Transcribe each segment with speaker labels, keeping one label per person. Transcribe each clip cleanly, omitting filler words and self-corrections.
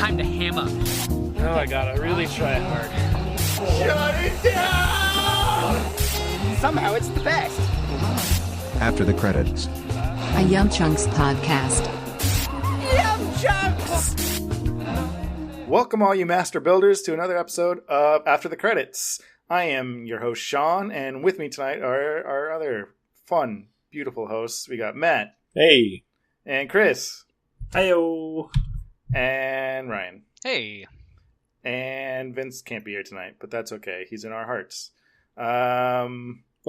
Speaker 1: time to hammer.
Speaker 2: Oh, I gotta really try hard.
Speaker 3: Shut it down!
Speaker 1: Somehow it's the best.
Speaker 4: After the credits.
Speaker 5: A YumChunks podcast.
Speaker 1: YumChunks!
Speaker 3: Welcome all you Master Builders to another episode of After the Credits. I am your host, Sean, and with me tonight are our other fun, beautiful hosts. We got Matt.
Speaker 2: Hey.
Speaker 3: And Chris.
Speaker 2: Heyo.
Speaker 3: And Ryan.
Speaker 1: Hey.
Speaker 3: And Vince can't be here tonight, but that's okay. He's in our hearts.
Speaker 6: Well,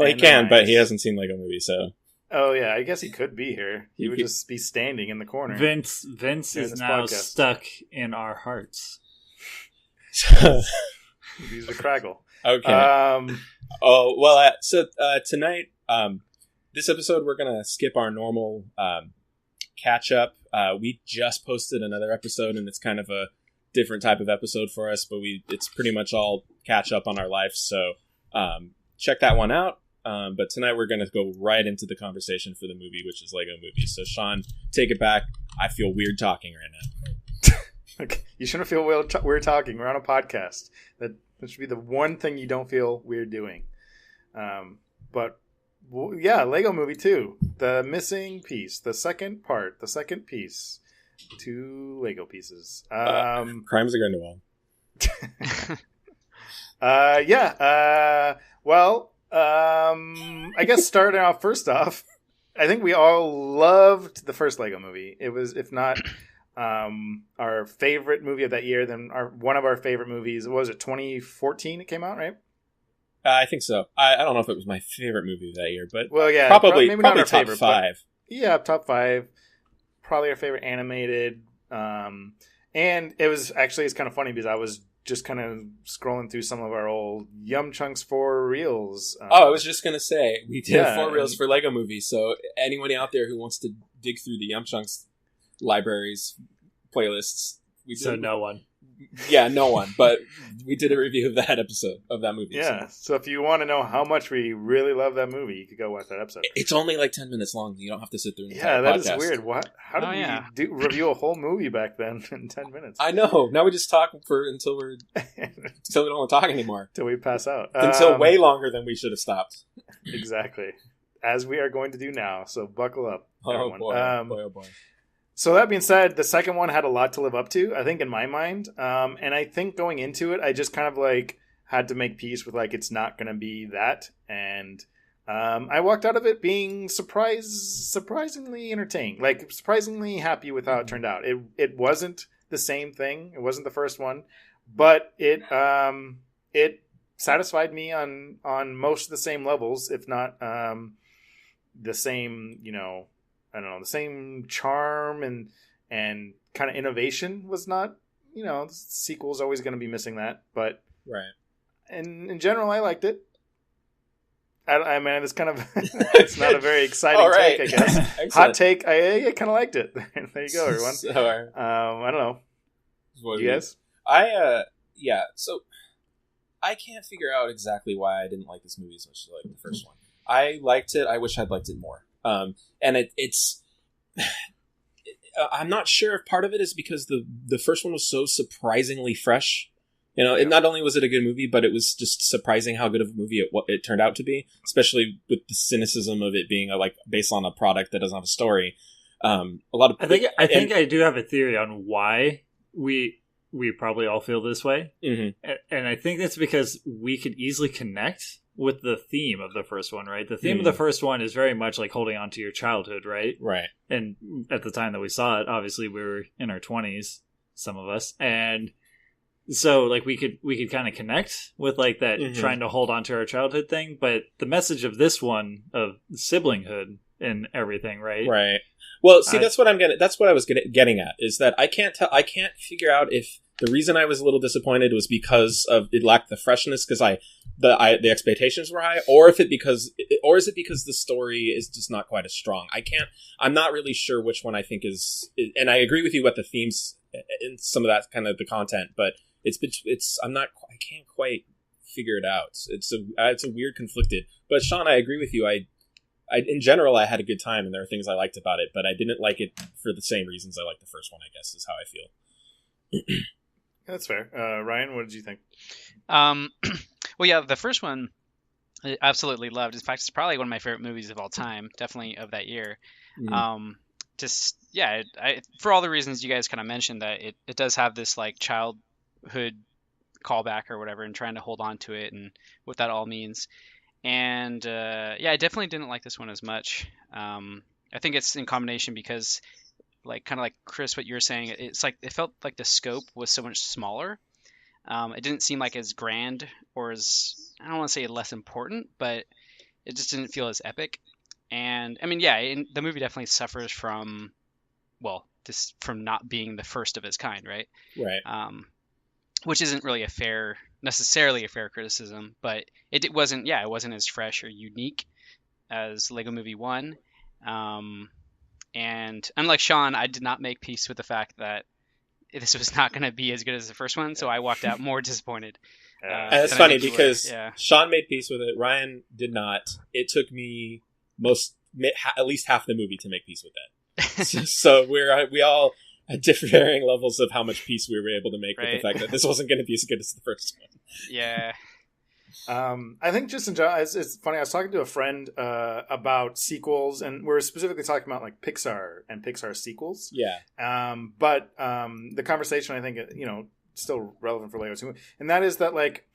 Speaker 6: he can, but he hasn't seen Lego Movie, so...
Speaker 3: Oh, yeah, I guess he could be here. He would just be standing in the corner.
Speaker 2: Vince is now stuck in our hearts.
Speaker 3: He's a Craggle.
Speaker 6: Okay. So tonight, this episode, we're going to skip our normal catch-up. We just posted another episode, and it's kind of a different type of episode for us, but it's pretty much all catch-up on our life, so check that one out. But tonight we're going to go right into the conversation for the movie, which is Lego Movie. So, Sean, take it back. I feel weird talking right now.
Speaker 3: Okay. You shouldn't feel weird talking. We're on a podcast. That should be the one thing you don't feel weird doing. But, yeah, Lego Movie 2. The missing piece. The second part. The second piece. 2 Lego pieces.
Speaker 6: Crimes against the wall.
Speaker 3: I guess starting off first off, I think we all loved the first Lego Movie. It was, if not our favorite movie of that year, then one of our favorite movies. What was it, 2014 it came out, right?
Speaker 6: I think so. I don't know if it was my favorite movie of that year, but
Speaker 3: well, yeah,
Speaker 6: probably
Speaker 3: not our
Speaker 6: top
Speaker 3: favorite,
Speaker 6: 5.
Speaker 3: Yeah, top 5. Probably our favorite animated. And it was actually, it's kind of funny because I was just kind of scrolling through some of our old YumChunks 4 reels.
Speaker 6: I was just going to say, we did 4 reels for Lego Movie, so anyone out there who wants to dig through the YumChunks libraries, playlists...
Speaker 2: No one.
Speaker 6: Yeah, no one, but we did a review of that episode, of that movie.
Speaker 3: Yeah, so if you want to know how much we really love that movie, you could go watch that episode.
Speaker 6: It's only like 10 minutes long. You don't have to sit through an entire
Speaker 3: Yeah, that
Speaker 6: podcast.
Speaker 3: is weird. How did we review a whole movie back then in 10 minutes?
Speaker 6: I know. Now we just talk until we don't want to talk anymore.
Speaker 3: Until we pass out.
Speaker 6: Until way longer than we should have stopped.
Speaker 3: Exactly. As we are going to do now, so buckle up, everyone.
Speaker 6: Oh boy.
Speaker 3: So that being said, the second one had a lot to live up to, I think, in my mind. And I think going into it, I just kind of had to make peace with it's not going to be that. And I walked out of it being surprisingly entertained, surprisingly happy with how it turned out. It wasn't the same thing. It wasn't the first one, but it satisfied me on most of the same levels, if not the same, I don't know, the same charm and kind of innovation was not, the sequel's always going to be missing that, but
Speaker 6: right.
Speaker 3: And in general, I liked it. I mean, it's kind of, it's not a very exciting take, I guess. Hot take, I kind of liked it. There you go, everyone.
Speaker 6: So,
Speaker 3: I don't know.
Speaker 6: What
Speaker 3: you guys?
Speaker 6: So I can't figure out exactly why I didn't like this movie as much as I liked the first one. I liked it. I wish I'd liked it more. And it's I'm not sure if part of it is because the first one was so surprisingly fresh. It not only was it a good movie, but it was just surprising how good of a movie it turned out to be, especially with the cynicism of it being based on a product that doesn't have a story. I
Speaker 2: think I do have a theory on why we probably all feel this way. Mm-hmm. And I think that's because we could easily connect with the theme of the first one, right? The theme of the first one is very much like holding on to your childhood, right?
Speaker 6: Right.
Speaker 2: And at the time that we saw it, obviously we were in our 20s, some of us, and so we could kind of connect with that trying to hold on to our childhood thing. But the message of this one of siblinghood and everything, right?
Speaker 6: Right. Well, see, that's what I was getting at, is that I can't figure out if the reason I was a little disappointed was because of it lacked the freshness, because the expectations were high, or is it because the story is just not quite as strong. I'm not really sure which one I think is, and I agree with you about the themes and some of that kind of the content, but I can't quite figure it out. It's a weird conflicted, but Sean, I agree with you. I in general, I had a good time, and there are things I liked about it, but I didn't like it for the same reasons I liked the first one, I guess, is how I feel.
Speaker 3: That's fair. Ryan, what did you think?
Speaker 7: Well, yeah, the first one I absolutely loved. In fact, it's probably one of my favorite movies of all time, definitely of that year. For all the reasons you guys kind of mentioned, that it does have this like childhood callback or whatever, and trying to hold on to it and what that all means. And I definitely didn't like this one as much. I think it's in combination because, like, kind of like Chris, what you were saying, it's like it felt like the scope was so much smaller. It didn't seem like as grand or as, I don't want to say less important, but it just didn't feel as epic. And I mean, the movie definitely suffers from not being the first of its kind, right?
Speaker 6: Right.
Speaker 7: Which isn't really necessarily a fair criticism, but it wasn't as fresh or unique as Lego Movie 1. And unlike Sean, I did not make peace with the fact that this was not going to be as good as the first one, so I walked out more disappointed.
Speaker 6: And it's funny because Sean made peace with it. Ryan did not. It took me at least half the movie to make peace with that. so we all had different varying levels of how much peace we were able to make with the fact that this wasn't going to be as good as the first one.
Speaker 7: Yeah.
Speaker 3: I think just in general, it's funny. I was talking to a friend about sequels, and we're specifically talking about like Pixar and Pixar sequels.
Speaker 6: Yeah.
Speaker 3: But the conversation, I think, still relevant for Lego 2, and that is that, like,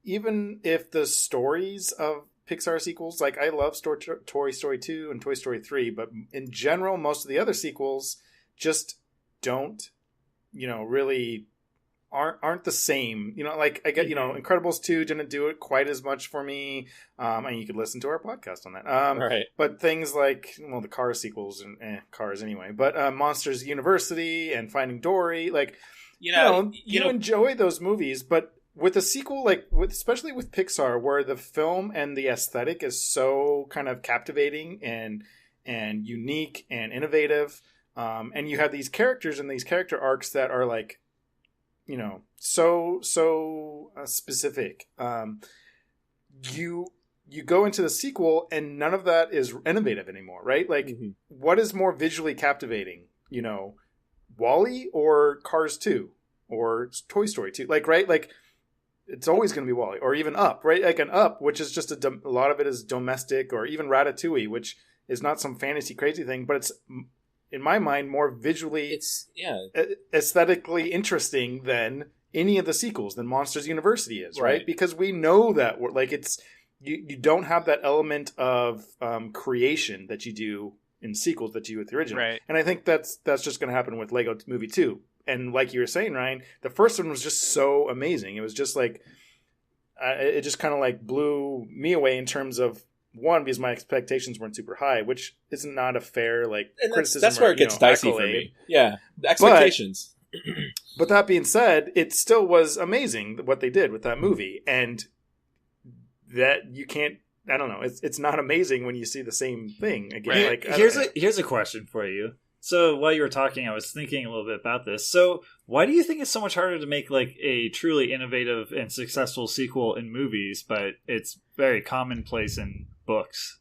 Speaker 3: even if the stories of Pixar sequels, like, I love Toy Story 2 and Toy Story 3, but in general, most of the other sequels just don't, really aren't the same. Like, I get, Incredibles 2 didn't do it quite as much for me. And you could listen to our podcast on that.
Speaker 6: Right.
Speaker 3: But things like, the Cars sequels and Cars anyway, but Monsters University and Finding Dory, like, you enjoy those movies, but with a sequel, like especially with Pixar, where the film and the aesthetic is so kind of captivating and unique and innovative, and you have these characters and these character arcs that are like, so specific. You go into the sequel and none of that is innovative anymore, right? Like, what is more visually captivating? WALL-E or Cars 2 or Toy Story 2? Like, right? Like, it's always going to be WALL-E, or even Up, right? Like an Up, which is just a lot of it is domestic, or even Ratatouille, which is not some fantasy crazy thing, but it's, in my mind, more visually, aesthetically interesting than any of the sequels, than Monsters University is, right? Because we know that, like, it's you don't have that element of creation that you do in sequels that you do with the original. Right. And I think that's just going to happen with Lego Movie 2. And like you were saying, Ryan, the first one was just so amazing. It was just like, it just kind of like blew me away in terms of, one, because my expectations weren't super high, which is not a fair criticism. That's
Speaker 6: where it gets dicey for me. Yeah, the expectations.
Speaker 3: But that being said, it still was amazing what they did with that movie, and that you can't. I don't know. It's not amazing when you see the same thing again.
Speaker 2: Right. Like, here's a question for you. So while you were talking, I was thinking a little bit about this. So why do you think it's so much harder to make like a truly innovative and successful sequel in movies, but it's very commonplace in books?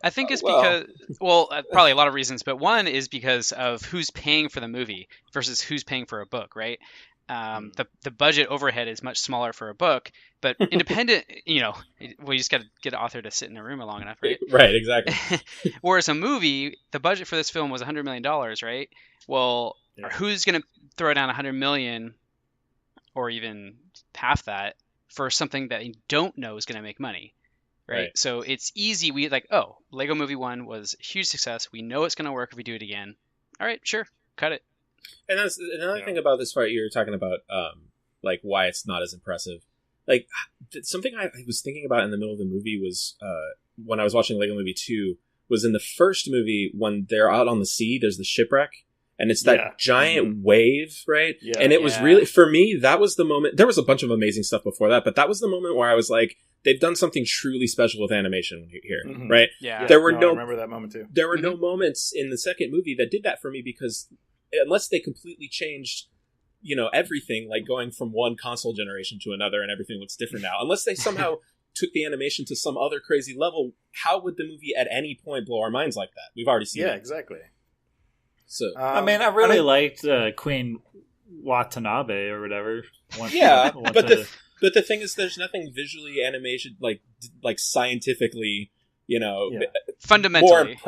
Speaker 7: I think it's because, probably a lot of reasons, but one is because of who's paying for the movie versus who's paying for a book, right? The budget overhead is much smaller for a book, but independent, we just got to get an author to sit in a room long enough, right?
Speaker 6: Right, exactly.
Speaker 7: Whereas a movie, the budget for this film was $100 million, right? Well, who's going to throw down $100 million or even half that for something that you don't know is going to make money? Right. So it's easy. We Lego Movie 1 was a huge success. We know it's going to work if we do it again. All right, sure. Cut it.
Speaker 6: And that's another thing about this part. You were talking about, like, why it's not as impressive. Like, something I was thinking about in the middle of the movie was, when I was watching Lego Movie 2, was in the first movie, when they're out on the sea, there's the shipwreck. And it's that giant wave, right? Yeah. And it was really, for me, that was the moment. There was a bunch of amazing stuff before that, but that was the moment where I was like, they've done something truly special with animation here, right?
Speaker 3: Yeah.
Speaker 6: I
Speaker 3: remember that moment too.
Speaker 6: There were no moments in the second movie that did that for me, because unless they completely changed, everything, like going from one console generation to another and everything looks different now, unless they somehow took the animation to some other crazy level, how would the movie at any point blow our minds like that? We've already seen it.
Speaker 3: Yeah, exactly.
Speaker 6: So,
Speaker 2: I really liked Queen Watanabe or whatever.
Speaker 6: Yeah, but the thing is, there's nothing visually animation like scientifically,
Speaker 7: fundamentally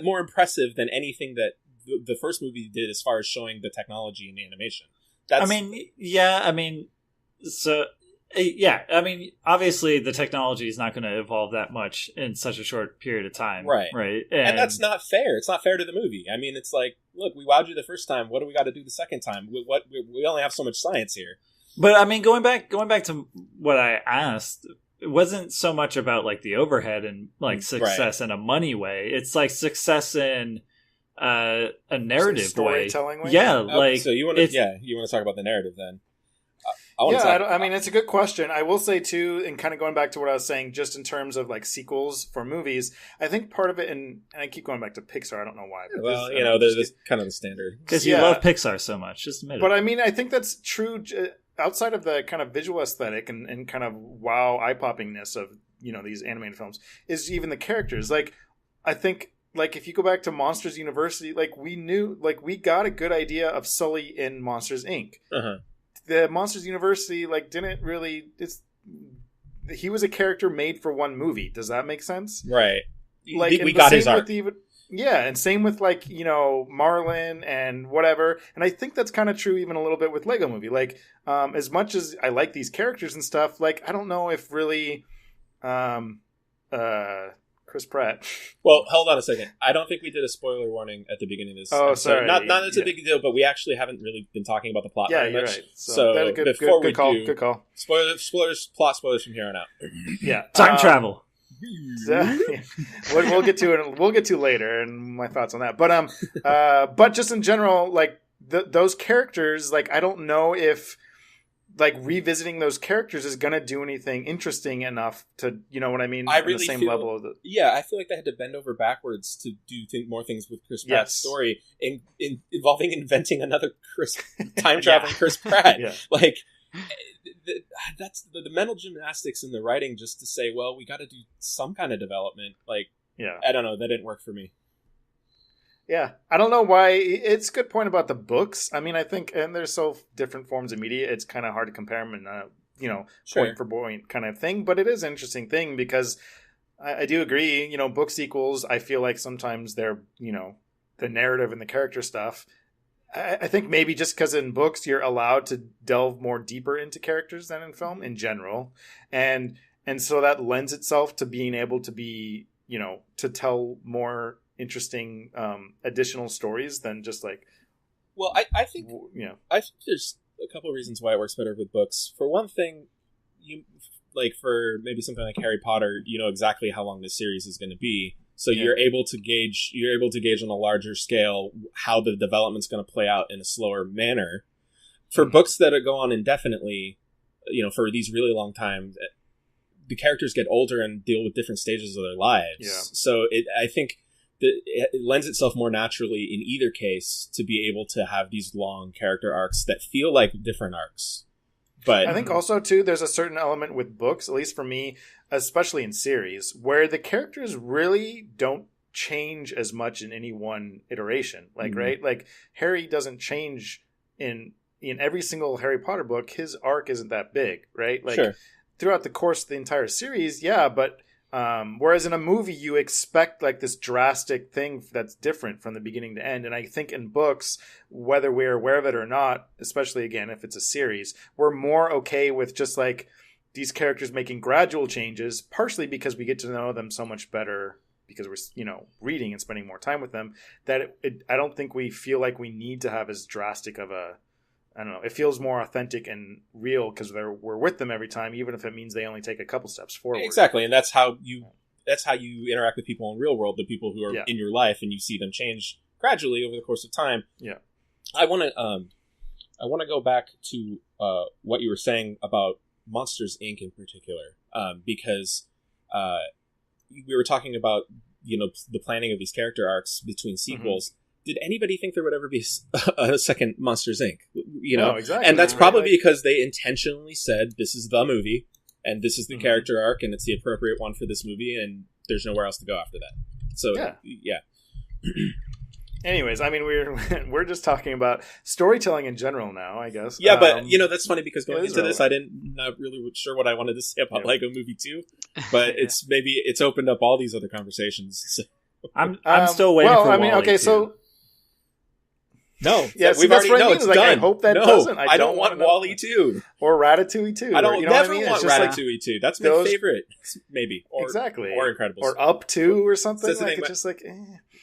Speaker 6: more impressive than anything that the first movie did as far as showing the technology and the animation.
Speaker 2: Obviously the technology is not going to evolve that much in such a short period of time. Right.
Speaker 6: And that's not fair. It's not fair to the movie. I mean, it's like, look, we wowed you the first time. What do we got to do the second time? We only have so much science here.
Speaker 2: But I mean, going back to what I asked, it wasn't so much about like the overhead and like success in a money way. It's like success in a narrative
Speaker 3: storytelling way.
Speaker 2: Yeah,
Speaker 6: so you want to talk about the narrative then?
Speaker 3: I mean, it's a good question. I will say too, and kind of going back to what I was saying, just in terms of like sequels for movies, I think part of it, and I keep going back to Pixar. I don't know why. But
Speaker 6: there's kind of the standard
Speaker 2: because you love Pixar so much. Just admit it.
Speaker 3: But I mean, I think that's true outside of the kind of visual aesthetic and kind of wow eye poppingness of these animated films is even the characters. Like, I think. Like, if you go back to Monsters University, like, we got a good idea of Sully in Monsters, Inc. Uh-huh. The Monsters University, like, didn't really... he was a character made for one movie. Does that make sense?
Speaker 6: Right.
Speaker 3: Like,
Speaker 6: we got his arc.
Speaker 3: And same with, like, Marlin and whatever. And I think that's kind of true even a little bit with Lego Movie. Like, as much as I like these characters and stuff, like, I don't know if really... Chris Pratt.
Speaker 6: Well, hold on a second. I don't think we did a spoiler warning at the beginning of this.
Speaker 3: Oh, sorry.
Speaker 6: Not that it's a big deal, but we actually haven't really been talking about the plot very much.
Speaker 3: Right. So that's a good call.
Speaker 6: Spoilers, plot spoilers from here on out.
Speaker 3: Yeah,
Speaker 2: time travel.
Speaker 3: We'll get to it. We'll get to later, and my thoughts on that. But just in general, like those characters, like I don't know if. Like revisiting those characters is going to do anything interesting enough to, you know what I mean?
Speaker 6: I really
Speaker 3: the same
Speaker 6: feel,
Speaker 3: level of
Speaker 6: I feel like they had to bend over backwards to do more things with Chris Pratt's story, involving inventing another time traveling Chris Pratt. Yeah. Like that's the mental gymnastics in the writing, just to say, well, we got to do some kind of development. Like, I don't know, that didn't work for me.
Speaker 3: Yeah, I don't know why. It's a good point about the books. I mean, I think, and there's so different forms of media, it's kind of hard to compare them in point for point kind of thing. But it is an interesting thing because I do agree, book sequels, I feel like sometimes they're, the narrative and the character stuff. I think maybe just because in books you're allowed to delve more deeper into characters than in film in general. And so that lends itself to being able to be, to tell more interesting additional stories than just like
Speaker 6: I think there's a couple of reasons why it works better with books. For one thing, you like for maybe something like Harry Potter, you know exactly how long this series is going to be, so you're able to gauge on a larger scale how the development's going to play out in a slower manner. For books that go on indefinitely, for these really long times, the characters get older and deal with different stages of their lives. So I think it lends itself more naturally in either case to be able to have these long character arcs that feel like different arcs. But
Speaker 3: I think also too, there's a certain element with books, at least for me, especially in series, where the characters really don't change as much in any one iteration. Like, right? Like Harry doesn't change in every single Harry Potter book. His arc isn't that big, right? Like throughout the course of the entire series, but whereas in a movie you expect like this drastic thing that's different from the beginning to end. And I think in books, whether we're aware of it or not, especially again if it's a series, we're more okay with just like these characters making gradual changes, partially because we get to know them so much better because we're reading and spending more time with them, that I don't think we feel like we need to have as drastic of a, I don't know, it feels more authentic and real because we're with them every time, even if it means they only take a couple steps forward.
Speaker 6: Exactly, and that's how you interact with people in real world, the people who are in your life, and you see them change gradually over the course of time.
Speaker 3: Yeah,
Speaker 6: I want to go back to what you were saying about Monsters, Inc. in particular, because we were talking about the planning of these character arcs between sequels. Did anybody think there would ever be a second Monsters, Inc.?
Speaker 3: No, exactly.
Speaker 6: And that's probably because they intentionally said, this is the movie, and this is the character arc, and it's the appropriate one for this movie, and there's nowhere else to go after that. So, yeah.
Speaker 3: Anyways, I mean, we're just talking about storytelling in general now, I guess.
Speaker 6: Yeah, but that's funny because going into this,
Speaker 3: relevant.
Speaker 6: not really sure what I wanted to say about
Speaker 3: Yeah.
Speaker 6: Lego Movie 2, but it's opened up all these other conversations. So.
Speaker 2: I'm still waiting for Wall-E
Speaker 3: okay,
Speaker 2: 2.
Speaker 3: so
Speaker 6: no,
Speaker 3: yeah,
Speaker 6: we've
Speaker 3: that's
Speaker 6: already
Speaker 3: what I mean.
Speaker 6: it's
Speaker 3: Like,
Speaker 6: done.
Speaker 3: I hope that
Speaker 6: no,
Speaker 3: doesn't.
Speaker 6: I don't want Wall-E 2
Speaker 3: or Ratatouille 2.
Speaker 6: I don't
Speaker 3: you know
Speaker 6: never
Speaker 3: what I mean?
Speaker 6: want
Speaker 3: It's just
Speaker 6: Ratatouille 2. That's my favorite, maybe. Or,
Speaker 3: exactly.
Speaker 6: Or Incredibles.
Speaker 3: Or Up 2 or something.
Speaker 6: That's the
Speaker 3: Like,
Speaker 6: thing,
Speaker 3: it's just like...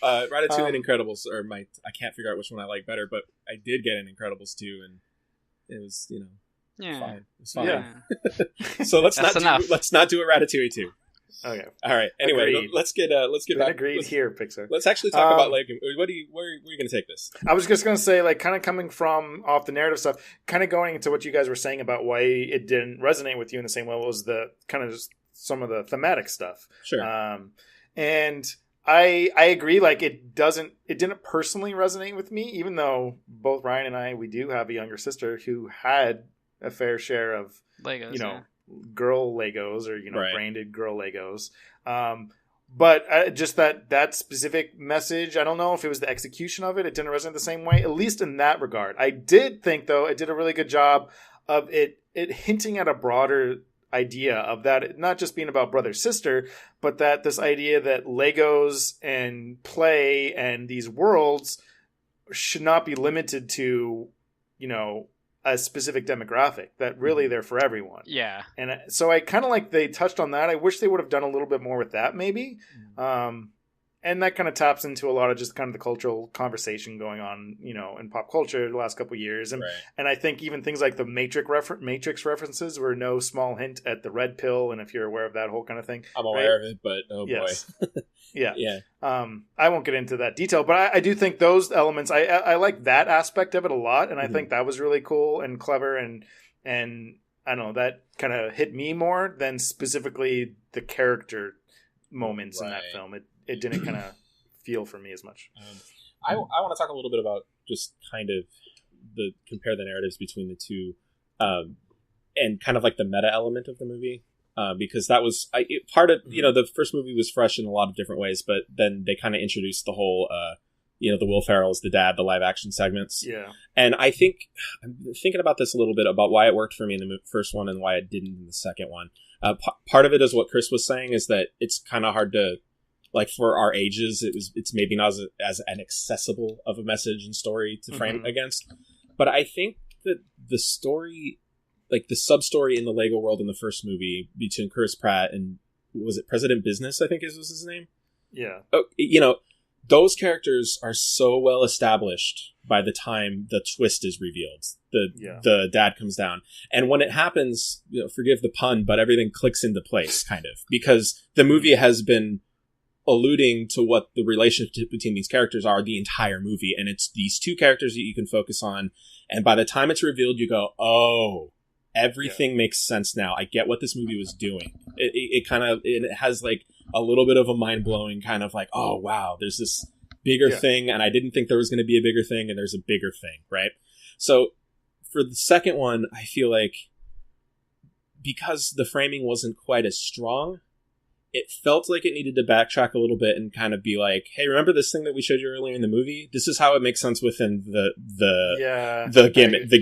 Speaker 6: Ratatouille and Incredibles are my... I can't figure out which one I like better, but I did get an Incredibles 2, and it was, fine. It was fine.
Speaker 3: Yeah.
Speaker 6: So let's not do a Ratatouille 2.
Speaker 3: Okay.
Speaker 6: All right. Anyway,
Speaker 3: Agreed.
Speaker 6: let's get back.
Speaker 3: Agreed here, Pixar.
Speaker 6: Let's actually talk about Lego. Where are you going to take this?
Speaker 3: I was just going to say, like, kind of coming from off the narrative stuff, kind of going into what you guys were saying about why it didn't resonate with you in the same level as the kind of just some of the thematic stuff.
Speaker 6: Sure.
Speaker 3: And I agree. Like, it didn't personally resonate with me, even though both Ryan and we do have a younger sister who had a fair share of
Speaker 7: Legos,
Speaker 3: girl Legos or
Speaker 6: right.
Speaker 3: branded girl Legos. But just that specific message, I don't know if it was the execution of it. It didn't resonate the same way, at least in that regard. I did think, though, it did a really good job of it hinting at a broader idea of that, not just being about brother sister, but that this idea that Legos and play and these worlds should not be limited to, a specific demographic, that really they're for everyone.
Speaker 7: Yeah.
Speaker 3: And so I kind of like they touched on that. I wish they would have done a little bit more with that maybe. And that kind of taps into a lot of just kind of the cultural conversation going on, in pop culture the last couple of years. And and I think even things like the Matrix references were no small hint at the red pill. And if you're aware of that whole kind of thing.
Speaker 6: I'm aware of it, but
Speaker 3: yes.
Speaker 6: boy.
Speaker 3: Yeah.
Speaker 6: Yeah.
Speaker 3: I won't get into that detail, but I do think those elements, I like that aspect of it a lot. And I think that was really cool and clever. And I don't know, that kind of hit me more than specifically the character moments in that film. It didn't kind of feel for me as much.
Speaker 6: I want to talk a little bit about just kind of compare the narratives between the two, and kind of like the meta element of the movie, because that was part of the first movie was fresh in a lot of different ways, but then they kind of introduced the whole the Will Ferrell's the dad, the live action segments.
Speaker 3: Yeah, and
Speaker 6: I think I'm thinking about this a little bit about why it worked for me in the first one and why it didn't in the second one. Part of it is what Chris was saying, is that it's kind of hard to. Like for our ages, it's maybe not as an accessible of a message and story to frame against. But I think that the story, like the sub-story in the Lego world in the first movie between Chris Pratt and, was it President Business, I think was his name?
Speaker 3: Yeah.
Speaker 6: Oh, those characters are so well established by the time the twist is revealed. The dad comes down. And when it happens, forgive the pun, but everything clicks into place, kind of. Because the movie has been alluding to what the relationship between these characters are the entire movie, and it's these two characters that you can focus on, and by the time it's revealed you go, oh, everything makes sense now. I get what this movie was doing. It has like a little bit of a mind-blowing kind of like, oh wow, there's this bigger thing, and I didn't think there was going to be a bigger thing, and there's a bigger thing, right? So for the second one, I feel like because the framing wasn't quite as strong, it felt like it needed to backtrack a little bit and kind of be like, hey, remember this thing that we showed you earlier in the movie? This is how it makes sense within the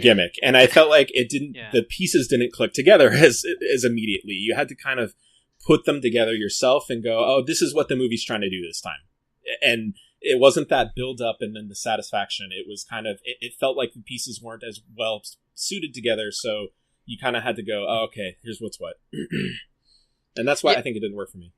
Speaker 6: gimmick. And I felt like it didn't, the pieces didn't click together as immediately. You had to kind of put them together yourself and go, oh, this is what the movie's trying to do this time. And it wasn't that build up and then the satisfaction. It was kind of, it felt like the pieces weren't as well suited together. So you kind of had to go, oh, okay, here's what's what. And that's why I think it didn't work for me.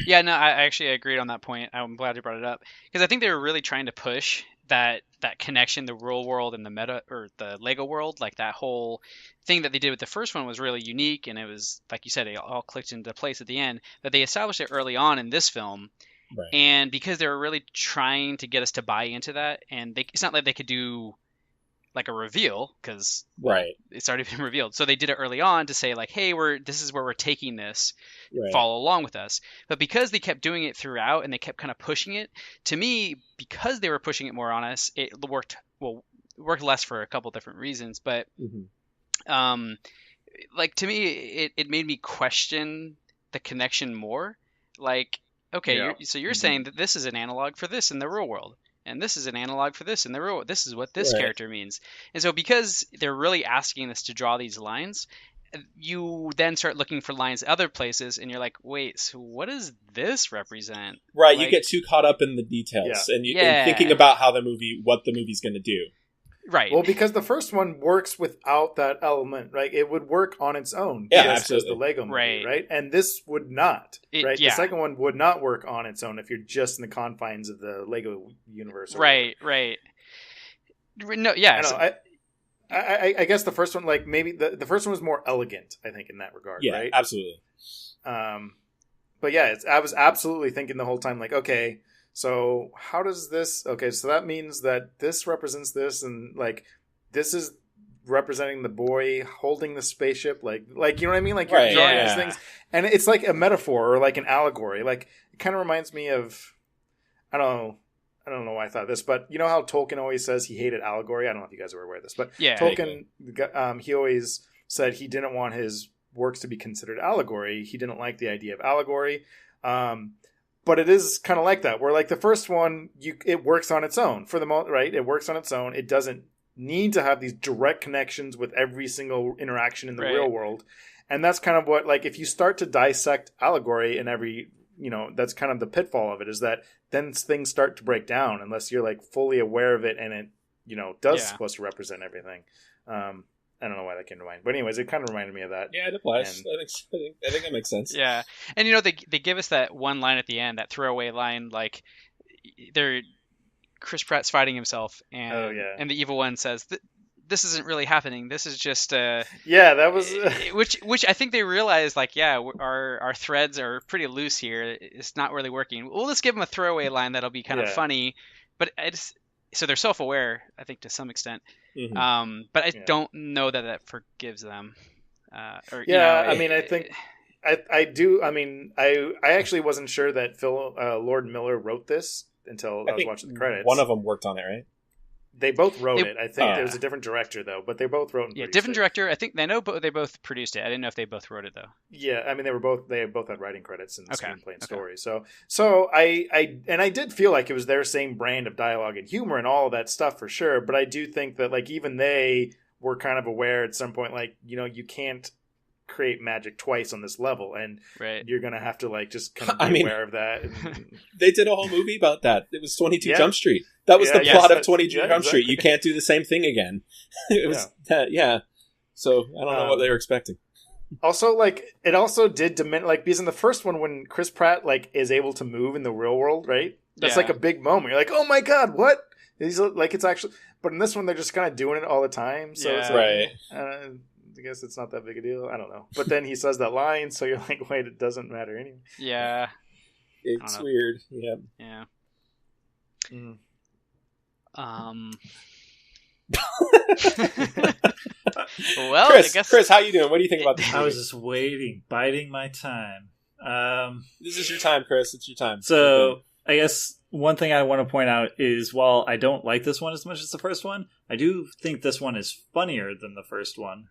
Speaker 7: Yeah, no, I actually agreed on that point. I'm glad you brought it up, because I think they were really trying to push that connection, the real world and the meta or the Lego world. Like that whole thing that they did with the first one was really unique, and it was, like you said, it all clicked into place at the end. But they established it early on in this film,
Speaker 6: right.
Speaker 7: And because they were really trying to get us to buy into that, and it's not like they could do like a reveal, because it's already been revealed. So they did it early on to say like, hey, this is where we're taking this, follow along with us. But because they kept doing it throughout and they kept kind of pushing it, to me, because they were pushing it more on us, it worked less for a couple different reasons. But like to me, it made me question the connection more. Like, okay, so you're saying that this is an analog for this in the real world. and this is an analog for this, and this is what this
Speaker 6: Right.
Speaker 7: character means. And so because they're really asking us to draw these lines, you then start looking for lines other places, and you're like, wait, so what does this represent?
Speaker 6: Right, you
Speaker 7: Like-
Speaker 6: get too caught up in the details and
Speaker 7: Yeah.
Speaker 6: thinking about what the movie's going to do.
Speaker 7: Right.
Speaker 3: Well, because the first one works without that element, right? It would work on its own,
Speaker 6: Yeah,
Speaker 3: just as
Speaker 6: absolutely.
Speaker 3: the Lego movie,
Speaker 7: Right.
Speaker 3: right? And this would not, right?
Speaker 7: Yeah.
Speaker 3: The second one would not work on its own if you're just in the confines of the Lego universe. or
Speaker 7: Right. No, yeah.
Speaker 3: whatever. I don't know. I guess the first one, like maybe the first one was more elegant, I think, in that regard,
Speaker 6: Yeah,
Speaker 3: right?
Speaker 6: absolutely.
Speaker 3: But yeah, I was absolutely thinking the whole time, like, okay, so how does this? Okay, so that means that this represents this, and like this is representing the boy holding the spaceship, like you know what I mean? Like you're
Speaker 6: Right,
Speaker 3: drawing
Speaker 7: yeah.
Speaker 3: these things, and it's like a metaphor or like an allegory. Like it kind of reminds me of, I don't know why I thought this, but you know how Tolkien always says he hated allegory. I don't know if you guys are aware of this, but
Speaker 7: Yeah.
Speaker 3: Tolkien, he always said he didn't want his works to be considered allegory. He didn't like the idea of allegory. But it is kind of like that, where like the first one, it works on its own for the most, right? It works on its own. It doesn't need to have these direct connections with every single interaction in the
Speaker 7: Right.
Speaker 3: real world. And that's kind of what, like, if you start to dissect allegory in every, that's kind of the pitfall of it, is that then things start to break down unless you're like fully aware of it and it, does
Speaker 7: Yeah.
Speaker 3: supposed to represent everything. I don't know why that came to mind, but anyways, it kind of reminded me of that.
Speaker 6: Yeah, it applies.
Speaker 3: And-
Speaker 6: I think that makes sense.
Speaker 7: Yeah, and they give us that one line at the end, that throwaway line, like Chris Pratt's fighting himself, and
Speaker 3: Oh, yeah.
Speaker 7: and the evil one says, "This isn't really happening. This is just
Speaker 3: Yeah, that was.
Speaker 7: which I think they realized, like, yeah, our threads are pretty loose here. It's not really working. Well, let's give them a throwaway line that'll be kind of
Speaker 3: Yeah.
Speaker 7: funny, but so they're self-aware, I think, to some extent.
Speaker 6: Mhm.
Speaker 7: But I
Speaker 3: Yeah.
Speaker 7: don't know that forgives them.
Speaker 3: Yeah, I mean, I think I do. I mean, I actually wasn't sure that Lord Miller wrote this until I was
Speaker 6: think
Speaker 3: watching the credits.
Speaker 6: one of them worked on it, right?
Speaker 3: They both wrote
Speaker 7: They-
Speaker 3: it. I think
Speaker 6: Oh.
Speaker 3: there was a different director though, but they both wrote. And
Speaker 7: Yeah,
Speaker 3: produced
Speaker 7: different
Speaker 3: it.
Speaker 7: director. I think they both produced it. I didn't know if they both wrote it though.
Speaker 3: Yeah, I mean they both had writing credits in the
Speaker 7: Okay,
Speaker 3: screenplay and
Speaker 7: okay.
Speaker 3: story. So I did feel like it was their same brand of dialogue and humor and all of that stuff for sure. But I do think that like even they were kind of aware at some point, like you can't create magic twice on this level, and
Speaker 7: Right.
Speaker 3: you're gonna have to like just kind of
Speaker 6: I
Speaker 3: be
Speaker 6: mean-
Speaker 3: aware of that. And,
Speaker 6: They did a whole movie about that. It was 22
Speaker 3: Yeah.
Speaker 6: Jump Street. That was
Speaker 3: Yeah,
Speaker 6: the
Speaker 3: yes,
Speaker 6: plot of
Speaker 3: that's-
Speaker 6: 22
Speaker 3: yeah,
Speaker 6: Jump Street.
Speaker 3: exactly.
Speaker 6: You can't do the same thing again. It was yeah. So I don't know what they were expecting.
Speaker 3: Also, like it also did diminish, like because in the first one, when Chris Pratt like is able to move in the real world, right? That's
Speaker 7: Yeah.
Speaker 3: like a big moment. You're like, oh my god, what? He's like, it's actually. But in this one, they're just kind of doing it all the time. So it's
Speaker 7: Yeah.
Speaker 3: like,
Speaker 6: Right.
Speaker 3: I guess it's not that big a deal. I don't know. But then he says that line, so you're like, wait, it doesn't matter anyway.
Speaker 7: Yeah.
Speaker 6: It's
Speaker 7: know.
Speaker 6: weird. Yeah.
Speaker 7: Yeah.
Speaker 3: Mm.
Speaker 7: Well,
Speaker 6: Chris,
Speaker 7: I guess
Speaker 6: Chris, how you doing? What do you think about this
Speaker 2: I
Speaker 6: movie?
Speaker 2: was just waiting, biding my time.
Speaker 6: This is your time, Chris. It's your time.
Speaker 2: So I guess one thing I want to point out is while I don't like this one as much as the first one, I do think this one is funnier than the first one.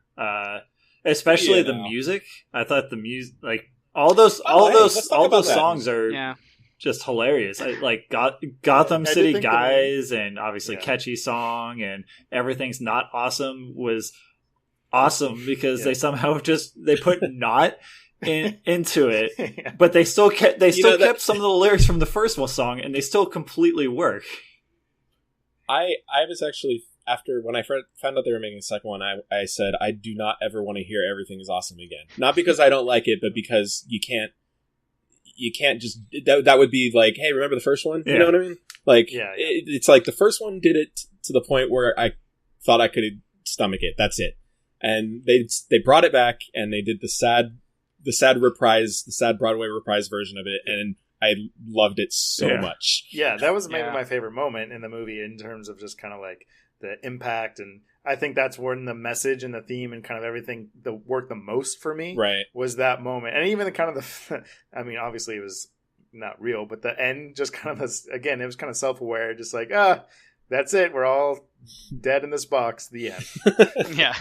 Speaker 2: Especially
Speaker 6: Yeah,
Speaker 2: the
Speaker 6: no.
Speaker 2: music. I thought the music, like all those
Speaker 6: let's talk about that.
Speaker 2: songs are
Speaker 7: yeah.
Speaker 2: just hilarious. I like Gotham
Speaker 3: I did
Speaker 2: City
Speaker 3: think
Speaker 2: Guys and obviously
Speaker 3: Yeah.
Speaker 2: Catchy Song and Everything's Not Awesome was awesome because
Speaker 3: Yeah.
Speaker 2: they somehow they put not into it.
Speaker 3: Yeah.
Speaker 2: But they still kept
Speaker 6: know that-
Speaker 2: kept some of the lyrics from the first one song, and they still completely work.
Speaker 6: I was actually, after when I found out they were making a second one, I said I do not ever want to hear Everything Is Awesome again. Not because I don't like it, but because you can't just that would be like, hey, remember the first one?
Speaker 2: Yeah.
Speaker 6: You know what I mean? Like,
Speaker 3: Yeah.
Speaker 6: it's like the first one did it to the point where I thought I could stomach it. That's it. And they brought it back and they did the sad reprise, the sad Broadway reprise version of it, and I loved it so
Speaker 2: Yeah.
Speaker 6: much.
Speaker 3: Yeah, that was maybe
Speaker 7: Yeah.
Speaker 3: my favorite moment in the movie in terms of just kind of like the impact, and I think that's when the message and the theme and kind of everything worked the most for me.
Speaker 6: Right.
Speaker 3: Was that moment, and even the kind of the, I mean, obviously it was not real, but the end just kind of again, it was kind of self-aware, just like that's it, we're all dead in this box. The end.
Speaker 7: Yeah.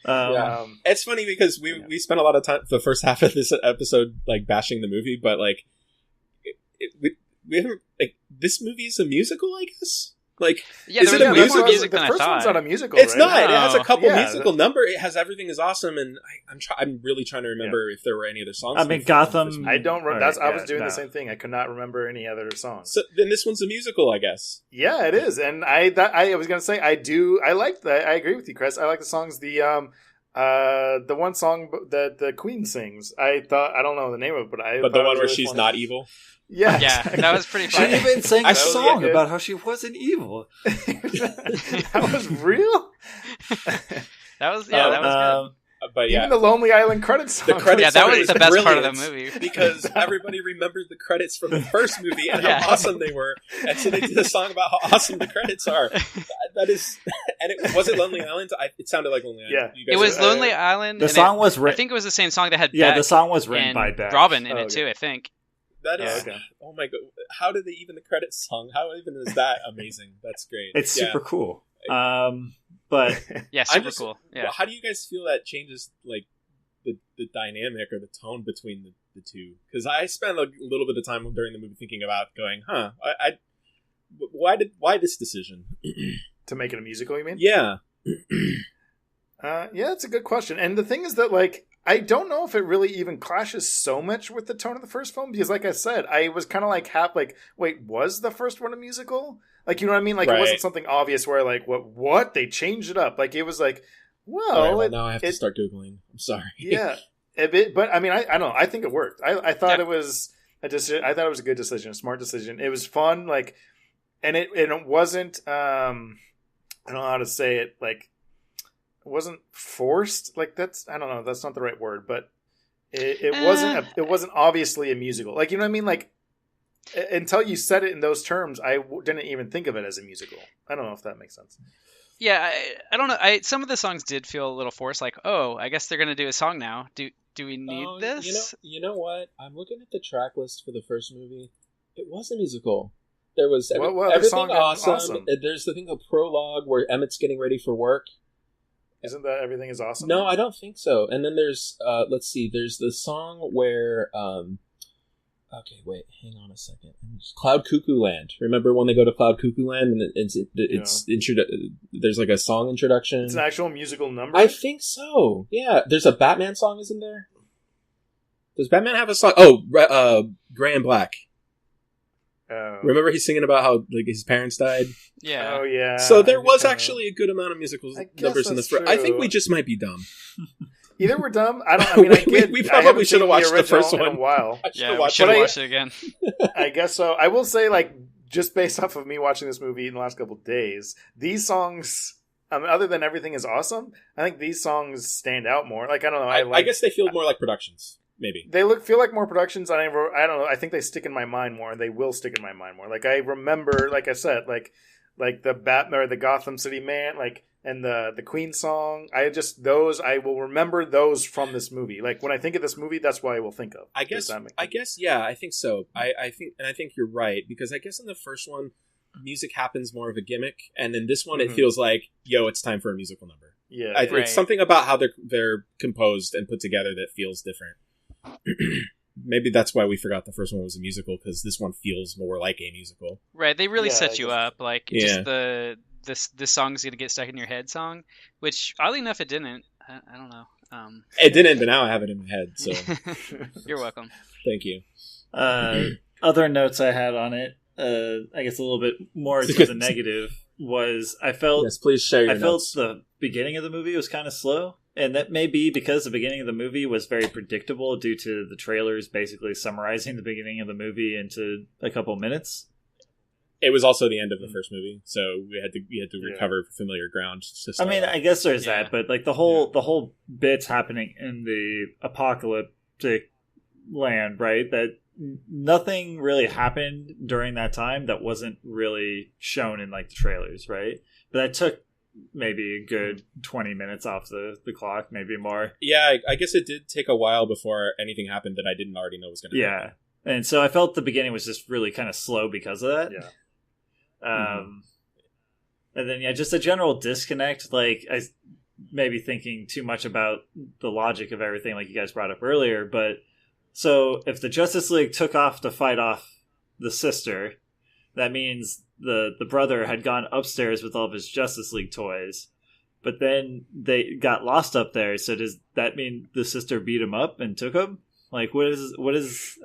Speaker 6: Yeah. It's funny because we spent a lot of time the first half of this episode like bashing the movie, but like we haven't, like, this movie is a musical, I guess. Like,
Speaker 7: Yeah,
Speaker 6: is
Speaker 7: there
Speaker 6: it a
Speaker 7: was way more
Speaker 6: musical?
Speaker 7: music
Speaker 3: The
Speaker 7: than I
Speaker 3: first one's
Speaker 7: thought.
Speaker 3: not a musical,
Speaker 6: It's
Speaker 3: right?
Speaker 6: not. It has a couple
Speaker 3: Yeah,
Speaker 6: musical number. It has Everything Is Awesome, and I'm really trying to remember if there were any other songs.
Speaker 2: I mean, Gotham.
Speaker 3: I don't.
Speaker 2: Right,
Speaker 3: I was
Speaker 2: yeah,
Speaker 3: doing
Speaker 2: no.
Speaker 3: the same thing. I could not remember any other songs.
Speaker 6: So then this one's a musical, I guess.
Speaker 3: Yeah, it is, and I was gonna say I like that. I agree with you, Chris. I like the songs. The one song that the Queen sings. I don't know the name of it, but
Speaker 6: the
Speaker 3: thought it
Speaker 6: one
Speaker 3: was
Speaker 6: where
Speaker 3: really
Speaker 6: she's
Speaker 3: funny.
Speaker 6: not evil.
Speaker 3: Yeah,
Speaker 7: Yeah, that was pretty
Speaker 2: She
Speaker 7: funny.
Speaker 2: even sang a
Speaker 6: Actually,
Speaker 2: song
Speaker 3: yeah.
Speaker 2: about how she wasn't evil.
Speaker 3: that was real.
Speaker 7: That was good.
Speaker 6: But yeah,
Speaker 3: Even the Lonely Island credits.
Speaker 6: The credits
Speaker 7: Yeah, that
Speaker 6: song
Speaker 7: was
Speaker 6: is
Speaker 7: the best part of the
Speaker 6: brilliant
Speaker 7: movie.
Speaker 6: because everybody remembered the credits from the first movie and
Speaker 7: Yeah.
Speaker 6: how awesome they were, and so they did a song about how awesome the credits are. That is, and was it Lonely Island? It sounded like Lonely Island.
Speaker 3: Yeah.
Speaker 6: You guys
Speaker 7: It was
Speaker 6: are-
Speaker 7: Lonely Island.
Speaker 2: The
Speaker 7: and
Speaker 2: song was
Speaker 7: I
Speaker 2: written.
Speaker 7: think it was the same song that had
Speaker 2: Yeah,
Speaker 7: Beck
Speaker 2: the song was written
Speaker 7: and
Speaker 2: by Beck.
Speaker 7: Robin in
Speaker 3: Oh,
Speaker 7: it
Speaker 3: okay.
Speaker 7: too. I think.
Speaker 6: That is,
Speaker 3: okay.
Speaker 6: oh my god! How did they even the credits song? How even is that amazing? That's great.
Speaker 2: It's
Speaker 6: Yeah.
Speaker 2: super cool. But
Speaker 7: Yeah,
Speaker 6: I'm
Speaker 7: super
Speaker 6: just-
Speaker 7: cool. Yeah.
Speaker 6: Well, how do you guys feel that changes like the dynamic or the tone between the two? Because I spent a little bit of time during the movie thinking about going, why this decision?
Speaker 3: To make it a musical, you mean?
Speaker 6: Yeah.
Speaker 3: Yeah, it's a good question. And the thing is that, like, I don't know if it really even clashes so much with the tone of the first film because, like I said, I was kind of like wait, was the first one a musical? Like, you know what I mean? Like,
Speaker 6: Right.
Speaker 3: it wasn't something obvious where, like, what? They changed it up. Like, it was like, well,
Speaker 6: All right, well, now I have to
Speaker 3: it-
Speaker 6: start Googling. I'm sorry.
Speaker 3: yeah, a bit. But I mean, I don't know. I think it worked. I thought
Speaker 7: Yeah.
Speaker 3: it was a decision. I thought it was a good decision, a smart decision. It was fun, like, and it wasn't. I don't know how to say it. Like, it wasn't forced. Like, that's, I don't know. That's not the right word, but it wasn't. It wasn't obviously a musical. Like, you know what I mean? Like, until you said it in those terms, I didn't even think of it as a musical. I don't know if that makes sense.
Speaker 7: Yeah, I don't know. Some of the songs did feel a little forced. Like, oh, I guess they're gonna do a song now. Do we need this?
Speaker 6: You know what? I'm looking at the track list for the first movie. It was a musical. There was
Speaker 3: What other
Speaker 6: everything
Speaker 3: song is
Speaker 6: awesome.
Speaker 3: awesome?
Speaker 6: There's the thing of prologue where Emmett's getting ready for work.
Speaker 3: Isn't that Everything Is Awesome?
Speaker 6: No, I don't think so. And then there's let's see, there's the song where okay, wait, hang on a second. Cloud Cuckoo Land. Remember when they go to Cloud Cuckoo Land and there's like a song introduction?
Speaker 3: It's an actual musical number.
Speaker 6: I think so. Yeah, there's a Batman song, isn't there? Does Batman have a song? Oh, Gray and Black.
Speaker 3: Oh.
Speaker 6: Remember he's singing about how like his parents died?
Speaker 7: Yeah.
Speaker 3: Oh yeah.
Speaker 6: So there
Speaker 3: I
Speaker 6: was
Speaker 3: think I know.
Speaker 6: actually a good amount of musical
Speaker 3: I guess
Speaker 6: numbers in the
Speaker 3: that's
Speaker 6: first. I think
Speaker 3: true.
Speaker 6: we just might be dumb.
Speaker 3: Either we're dumb. I don't. I mean,
Speaker 6: We
Speaker 3: I
Speaker 6: probably
Speaker 3: haven't
Speaker 6: should have
Speaker 3: seen
Speaker 6: watched the
Speaker 3: original
Speaker 6: first
Speaker 3: in
Speaker 6: one.
Speaker 3: a while.
Speaker 6: I should've
Speaker 7: Yeah, we
Speaker 6: watched
Speaker 7: should
Speaker 6: it.
Speaker 7: have watched it again.
Speaker 3: I guess so. I will say, like, just based off of me watching this movie in the last couple of days, these songs, other than Everything Is Awesome, I think these songs stand out more. Like, I don't know.
Speaker 6: I guess they feel more like productions, maybe.
Speaker 3: They feel like more productions. I don't know. I think they stick in my mind more, and they will stick in my mind more. Like, I remember, like I said, like the Batman or the Gotham City Man, like, and the Queen song. I will remember those from this movie. Like, when I think of this movie, that's what I will think of.
Speaker 6: I
Speaker 3: Does
Speaker 6: guess,
Speaker 3: that make
Speaker 6: I
Speaker 3: sense?
Speaker 6: guess, yeah, I think so. I think you're right because I guess in the first one, music happens more of a gimmick, and in this one, it
Speaker 3: Mhm.
Speaker 6: feels like, yo, it's time for a musical number.
Speaker 3: Yeah.
Speaker 6: It's
Speaker 7: Right.
Speaker 6: something about how they're composed and put together that feels different. Maybe that's why we forgot the first one was a musical because this one feels more like a musical.
Speaker 7: Right. They really
Speaker 3: Yeah,
Speaker 7: set
Speaker 3: I
Speaker 7: you
Speaker 3: guess-
Speaker 7: up. Like
Speaker 6: Yeah.
Speaker 7: just this song's gonna get stuck in your head song, which oddly enough it didn't. I don't know.
Speaker 6: It didn't, but now I have it in my head. So
Speaker 7: You're welcome.
Speaker 6: thank you.
Speaker 2: other notes I had on it, I guess a little bit more to the negative, was I felt
Speaker 6: Yes, please share your
Speaker 2: I felt
Speaker 6: notes.
Speaker 2: the beginning of the movie was kind of slow. And that may be because the beginning of the movie was very predictable due to the trailers basically summarizing the beginning of the movie into a couple minutes.
Speaker 6: It was also the end of the first movie, so we had to
Speaker 3: Yeah.
Speaker 6: recover familiar ground. To
Speaker 2: I
Speaker 6: start
Speaker 2: mean,
Speaker 6: off.
Speaker 2: I guess there's
Speaker 7: Yeah.
Speaker 2: that, but like the whole bit's happening in the apocalyptic land, right? That nothing really happened during that time that wasn't really shown in like the trailers, right? But that took maybe a good 20 minutes off the clock, maybe more.
Speaker 6: Yeah, I guess it did take a while before anything happened that I didn't already know was going to happen.
Speaker 2: Yeah. And so I felt the beginning was just really kind of slow because of that.
Speaker 3: Yeah.
Speaker 2: And then, yeah, just a general disconnect. Like, I maybe thinking too much about the logic of everything, like you guys brought up earlier. But so if the Justice League took off to fight off the sister, that means the brother had gone upstairs with all of his Justice League toys, but then they got lost up there. So does that mean the sister beat him up and took him? Like, what is?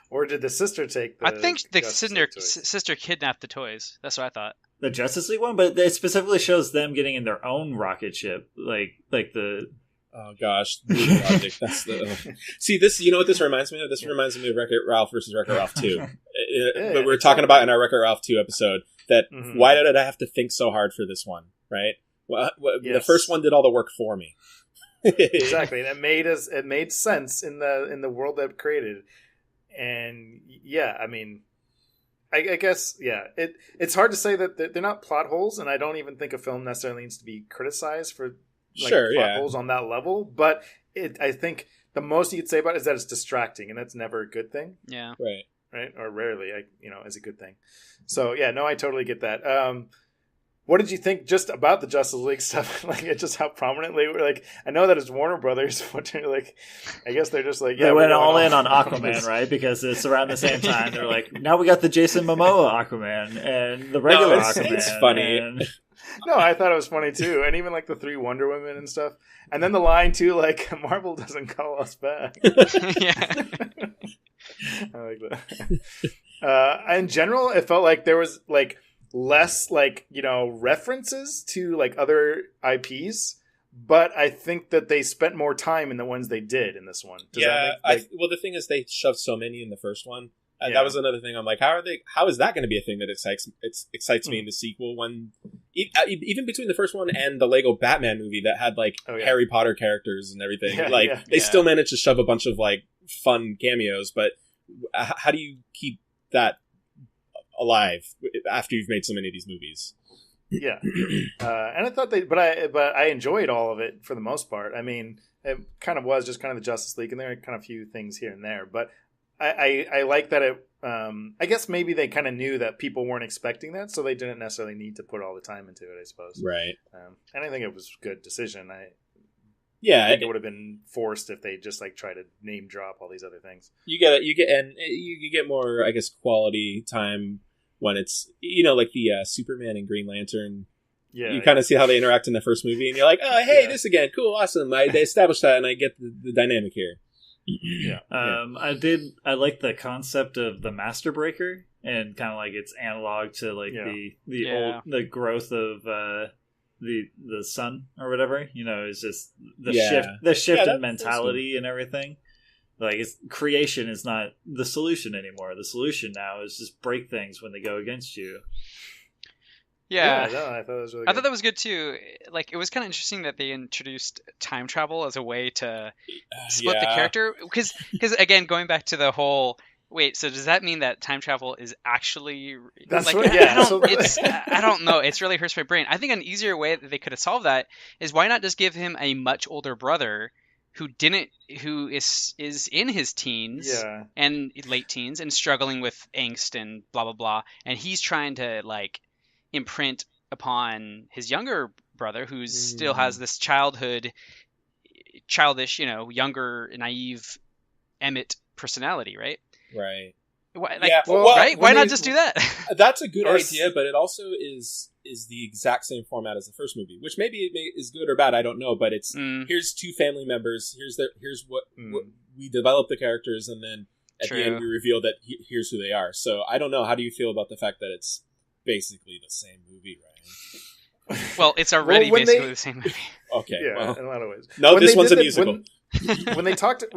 Speaker 3: Or did the sister take the
Speaker 7: I think the
Speaker 3: Justice League toys?
Speaker 7: sister kidnapped the toys. That's what I thought.
Speaker 2: The Justice League one, but it specifically shows them getting in their own rocket ship, like the.
Speaker 6: Oh gosh, the logic. That's the. See this. You know what this reminds me of? This reminds me of Wreck-It Ralph versus Wreck-It Ralph 2. But we were talking about in our Wreck-It Ralph 2 episode that why did I have to think so hard for this one? Right. Well, the first one did all the work for me.
Speaker 3: Exactly, and it made sense in the world that it created. And yeah, I mean, I guess it's hard to say that they're not plot holes, and I don't even think a film necessarily needs to be criticized for plot holes on that level. But I think the most you could say about it is that it's distracting, and that's never a good thing.
Speaker 7: Yeah,
Speaker 3: right, or rarely, is a good thing. So yeah, no, I totally get that. What did you think just about the Justice League stuff? Like, just how prominently I know that it's Warner Brothers, but I guess they're just like,
Speaker 2: they went all in on Aquaman, right? Because it's around the same time. They're like, now we got the Jason Momoa Aquaman and the regular Aquaman.
Speaker 6: It's funny.
Speaker 3: No, I thought it was funny too, and even like the 3 Wonder Women and stuff, and then the line too, like Marvel doesn't call us back.
Speaker 7: Yeah,
Speaker 3: I like that. In general, it felt like there was less references to other IPs, but I think that they spent more time in the ones they did in this one.
Speaker 6: Well, the thing is, they shoved so many in the first one. And that was another thing. I'm like, how is that going to be a thing that excites me in the sequel? When even between the first one and the Lego Batman movie that had Harry Potter characters and everything, they still managed to shove a bunch of fun cameos. But how do you keep that alive after you've made so many of these movies?
Speaker 3: Yeah, and I thought but I enjoyed all of it for the most part. I mean, it kind of was just kind of the Justice League, and there are kind of a few things here and there, but I like that it. I guess maybe they kind of knew that people weren't expecting that, so they didn't necessarily need to put all the time into it, I suppose.
Speaker 6: Right.
Speaker 3: And I think it was a good decision. I think it would have been forced if they just try to name drop all these other things.
Speaker 6: You get more, I guess, quality time when it's the Superman and Green Lantern. Yeah, you kind of see how they interact in the first movie, and you're like, oh, hey, this again, cool, awesome. They established that, and I get the dynamic here.
Speaker 2: Yeah. I like the concept of the Master Breaker, and kind of its analog to the growth of the sun or whatever. It's just the shift in mentality and everything. Creation is not the solution anymore. The solution now is just break things when they go against you.
Speaker 7: Yeah,
Speaker 3: no, I thought that was really good.
Speaker 7: I thought that was good too. It was kind of interesting that they introduced time travel as a way to split the character. Because again, going back to the whole, wait, so does that mean that time travel is actually...
Speaker 3: That's right, yeah.
Speaker 7: I don't know. It's really hurts my brain. I think an easier way that they could have solved that is why not just give him a much older brother who is in his teens and late teens and struggling with angst and blah, blah, blah. And he's trying to imprint upon his younger brother who still has this childish, younger, naive Emmett personality, right?
Speaker 6: Right.
Speaker 7: Right? Why not just do that?
Speaker 6: That's a good idea, but it also is the exact same format as the first movie, which maybe is good or bad, I don't know, but it's here's 2 family members, here's what we develop the characters, and then at the end we reveal that here's who they are. So I don't know, how do you feel about the fact that it's basically the same movie, Ryan?
Speaker 7: Well, it's already basically the same movie.
Speaker 6: Okay,
Speaker 3: yeah, in a lot of ways.
Speaker 6: No, this one's a musical.
Speaker 3: When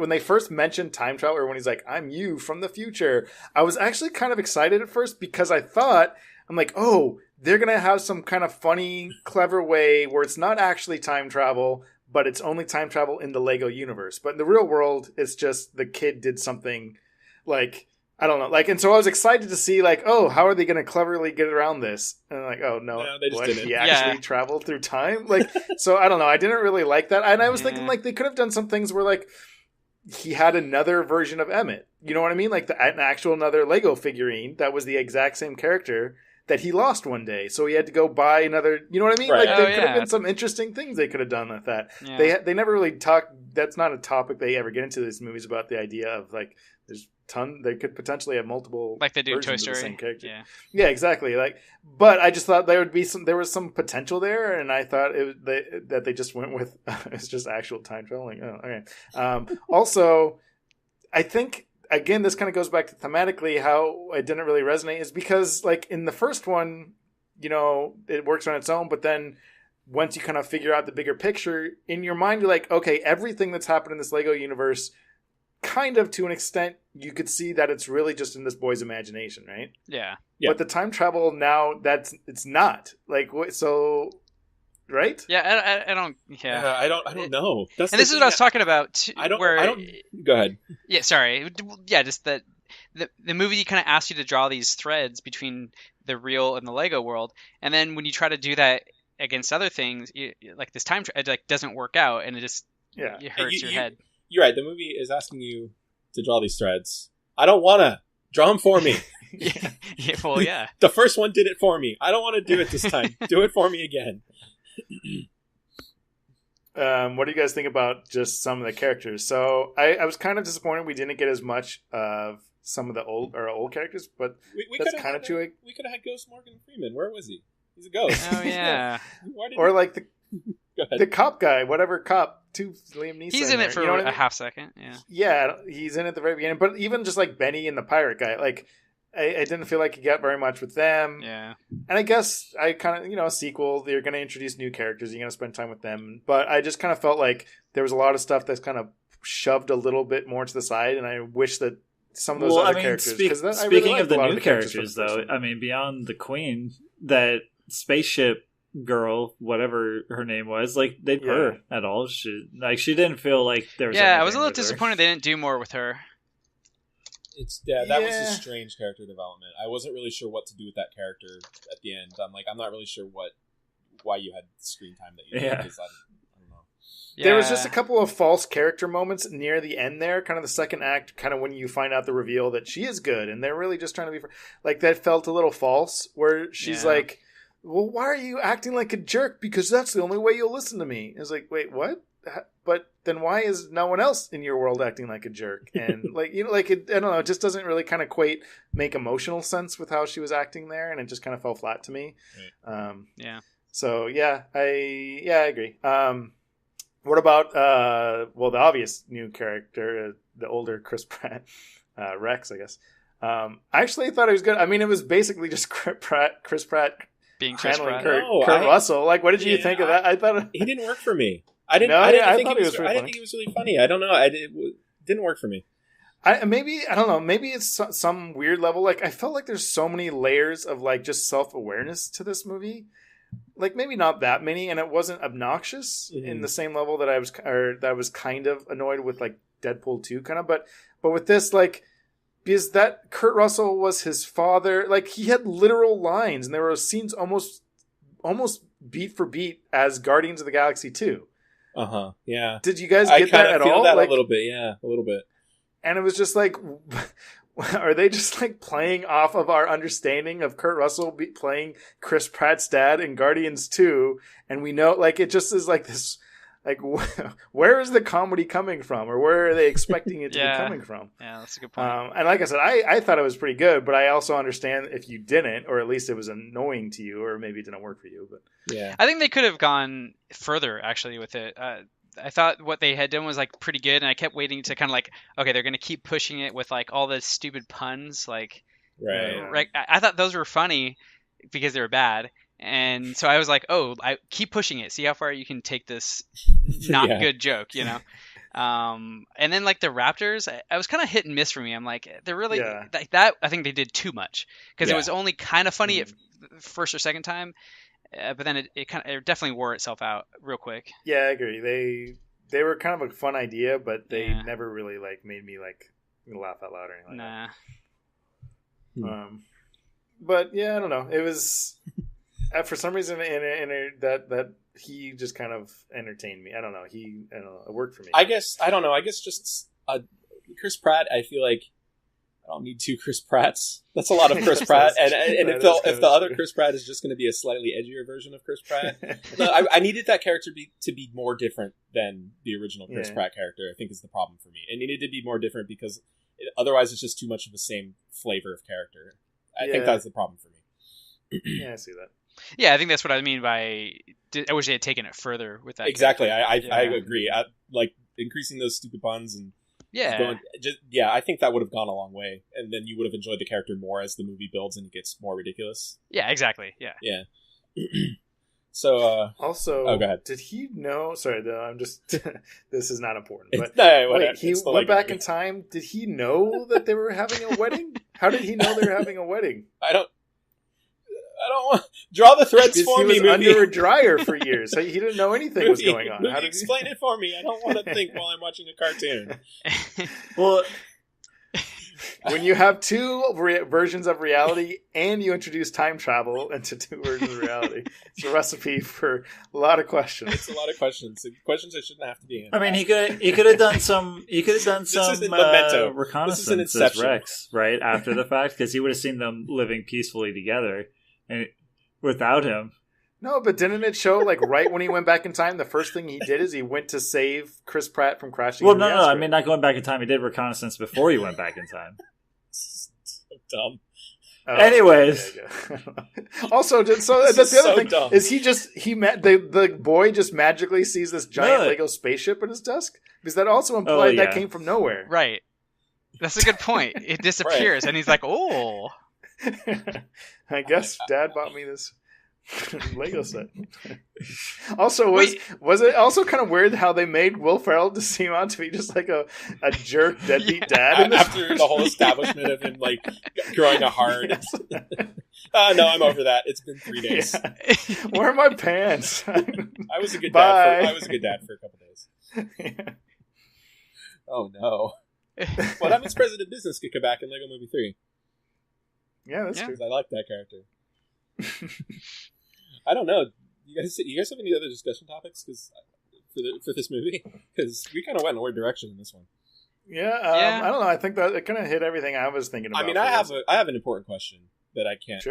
Speaker 3: they first mentioned time travel, or when he's like, "I'm you from the future," I was actually kind of excited at first because I thought, I'm like, oh, they're gonna have some kind of funny, clever way where it's not actually time travel, but it's only time travel in the Lego universe. But in the real world, it's just the kid did something I don't know. And so I was excited to see, oh, how are they going to cleverly get around this? And I'm like, oh, no,
Speaker 6: they just didn't.
Speaker 3: He actually traveled through time? So I don't know. I didn't really like that. And I was thinking, they could have done some things where, he had another version of Emmett. You know what I mean? An actual another Lego figurine that was the exact same character that he lost one day. So he had to go buy another, you know what I mean?
Speaker 6: Right.
Speaker 3: There could have been some interesting things they could have done with that. Yeah. They never really talk. That's not a topic they ever get into these movies about the idea of, There's they could potentially have multiple
Speaker 7: like they do in Toy
Speaker 3: versions of the
Speaker 7: Story.
Speaker 3: same character.
Speaker 7: Yeah,
Speaker 3: exactly. But I just thought there was some potential there, and I thought that they just went with it's just actual time traveling. Oh, okay. Also, I think again this kind of goes back to thematically how it didn't really resonate is because like in the first one, it works on its own, but then once you kind of figure out the bigger picture in your mind, you're like, okay, everything that's happened in this Lego universe, kind of to an extent, you could see that it's really just in this boy's imagination, right?
Speaker 7: Yeah.
Speaker 3: But the time travel now, it's not like so, right?
Speaker 7: Yeah, I don't. Yeah,
Speaker 6: I don't know.
Speaker 7: And this is what I was talking about. Too,
Speaker 6: I don't.
Speaker 7: Where,
Speaker 6: Go ahead.
Speaker 7: Yeah, sorry. Yeah, just that the movie kind of asks you to draw these threads between the real and the Lego world, and then when you try to do that against other things, like this time, it like doesn't work out, and it just it hurts your head.
Speaker 6: You're right. The movie is asking you to draw these threads. I don't want to draw them for me.
Speaker 7: Well, yeah.
Speaker 6: The first one did it for me. I don't want to do it this time. Do it for me again.
Speaker 3: What do you guys think about just some of the characters? So I was kind of disappointed we didn't get as much of some of the old characters, but that's kind of true.
Speaker 6: We could have had Ghost Morgan Freeman. Where was he? He's a ghost.
Speaker 7: Oh yeah.
Speaker 3: Or like the cop guy, whatever cop, Liam Neeson.
Speaker 7: He's in it for a half second. Yeah.
Speaker 3: Yeah, he's in it at the very beginning. But even just like Benny and the pirate guy, like I didn't feel like you got very much with them.
Speaker 7: Yeah.
Speaker 3: And I guess I kind of, a sequel, they're going to introduce new characters. You're going to spend time with them. But I just kind of felt like there was a lot of stuff that's kind of shoved a little bit more to the side. And I wish that some of those other characters.
Speaker 2: Speaking of the new characters, though, I mean, beyond the Queen, that spaceship girl, whatever her name was, like they didn't her at all. She didn't feel like there was.
Speaker 7: Yeah, I was a little disappointed they didn't do more with her.
Speaker 6: That was a strange character development. I wasn't really sure what to do with that character at the end. I'm not really sure why you had screen time that you did. Because I don't know.
Speaker 3: Yeah. There was just a couple of false character moments near the end there, kind of the second act, kind of when you find out the reveal that she is good, and they're really just trying to be like that felt a little false. Where she's like, well, why are you acting like a jerk? Because that's the only way you'll listen to me. It's like, wait, what? But then why is no one else in your world acting like a jerk? And I don't know, it just doesn't really kind of make emotional sense with how she was acting there, and it just kind of fell flat to me.
Speaker 6: Right.
Speaker 7: Yeah.
Speaker 3: So I agree. What about the obvious new character, the older Chris Pratt, Rex, I guess. I actually thought he was good. I mean, it was basically just Chris Pratt
Speaker 7: being Chris Pratt.
Speaker 3: Kurt Russell. Like, what did you think of that? I thought
Speaker 6: he didn't work for me. I didn't think he was really funny. I don't know. It didn't work for me.
Speaker 3: I don't know. Maybe it's some weird level. Like, I felt like there's so many layers of like just self-awareness to this movie. Like, maybe not that many, and it wasn't obnoxious in the same level that I was kind of annoyed with like Deadpool 2 kind of. But with this, like, because that Kurt Russell was his father, like he had literal lines, and there were scenes almost beat for beat as Guardians of the Galaxy 2.
Speaker 6: Yeah.
Speaker 3: Did you guys get that at all?
Speaker 6: That like, a little bit, yeah, a little bit.
Speaker 3: And it was just like, are they just like playing off of our understanding of Kurt Russell playing Chris Pratt's dad in Guardians 2? And we know, like, it just is like this, like, where is the comedy coming from, or where are they expecting it to be coming from?
Speaker 7: Yeah, that's a good point.
Speaker 3: And like I said, I thought it was pretty good, but I also understand if you didn't, or at least it was annoying to you, or maybe it didn't work for you. But
Speaker 6: yeah,
Speaker 7: I think they could have gone further actually with it. I thought what they had done was like pretty good, and I kept waiting to kind of like, okay, they're gonna keep pushing it with like all the stupid puns, like
Speaker 6: right.
Speaker 7: I thought those were funny because they were bad. And so I was like, oh, I keep pushing it. See how far you can take this not good joke, you know? And then like the Raptors, I was kind of hit and miss for me. I'm like, they're really like that. I think they did too much because it was only kind of funny at first or second time. But then it definitely wore itself out real quick.
Speaker 3: Yeah, I agree. They were kind of a fun idea, but they never really like made me like laugh out loud or anything like that. But yeah, I don't know. It was... for some reason, that he just kind of entertained me. I don't know. It worked for me.
Speaker 6: I guess just Chris Pratt. I feel like I don't need two Chris Pratts. That's a lot of Chris Pratt. And if the other Chris Pratt is just going to be a slightly edgier version of Chris Pratt, I needed that character to be more different than the original Chris Pratt character. I think is the problem for me. It needed to be more different because Otherwise, it's just too much of the same flavor of character. I think that's the problem for me.
Speaker 3: Yeah, I see that.
Speaker 7: Yeah, I think that's what I mean by. I wish they had taken it further with that.
Speaker 6: Exactly, I agree. Like increasing those stupid puns and I think that would have gone a long way, and then you would have enjoyed the character more as the movie builds and it gets more ridiculous.
Speaker 7: Yeah, exactly.
Speaker 6: Yeah. So
Speaker 3: also,
Speaker 6: go ahead.
Speaker 3: Did he know? Sorry, though, I'm just. This is not important. But
Speaker 6: wait,
Speaker 3: he went back in time. Did he know that they were having a wedding? How did he know they were having a wedding?
Speaker 6: I don't want draw the threads for me.
Speaker 3: He was under a dryer for years. He didn't know anything was going on. How did
Speaker 6: explain it for me? I don't want to think while I'm watching a cartoon.
Speaker 2: Well,
Speaker 3: when you have two versions of reality and you introduce time travel into two versions of reality, it's a recipe for a lot of questions.
Speaker 6: It's a lot of questions. Questions that shouldn't have to be answered.
Speaker 2: I mean, he could have done some reconnaissance as Rex, right, after the fact, because he would have seen them living peacefully together, and without him.
Speaker 3: No, but didn't it show, like, right when he went back in time, the first thing he did is he went to save Chris Pratt from crashing into the asteroid?
Speaker 2: I mean, not going back in time. He did reconnaissance before he went back in time.
Speaker 6: So dumb.
Speaker 2: Anyways.
Speaker 3: Also, so that's the other thing. Dumb. Is the boy just magically sees this giant Lego spaceship at his desk? Because that also implied that came from nowhere.
Speaker 7: Right. That's a good point. It disappears, and he's like, oh.
Speaker 3: I guess Dad bought me this Lego set. Also, was it also kind of weird how they made Will Ferrell to seem out to be just like a jerk deadbeat dad
Speaker 6: after the whole establishment of him like growing a heart? No, I'm over that. It's been 3 days.
Speaker 3: Yeah. Where are my pants?
Speaker 6: I was a good dad. I was a good dad for a couple days.
Speaker 3: Yeah.
Speaker 6: Oh no! Well, that means President Business could come back in Lego Movie 3.
Speaker 3: Yeah, that's true.
Speaker 6: I like that character. I don't know. You guys have any other discussion topics for this movie? Because we kind of went in a weird direction in this one.
Speaker 3: Yeah, I don't know. I think that it kind of hit everything I was thinking about.
Speaker 6: I mean, I have an important question that I can't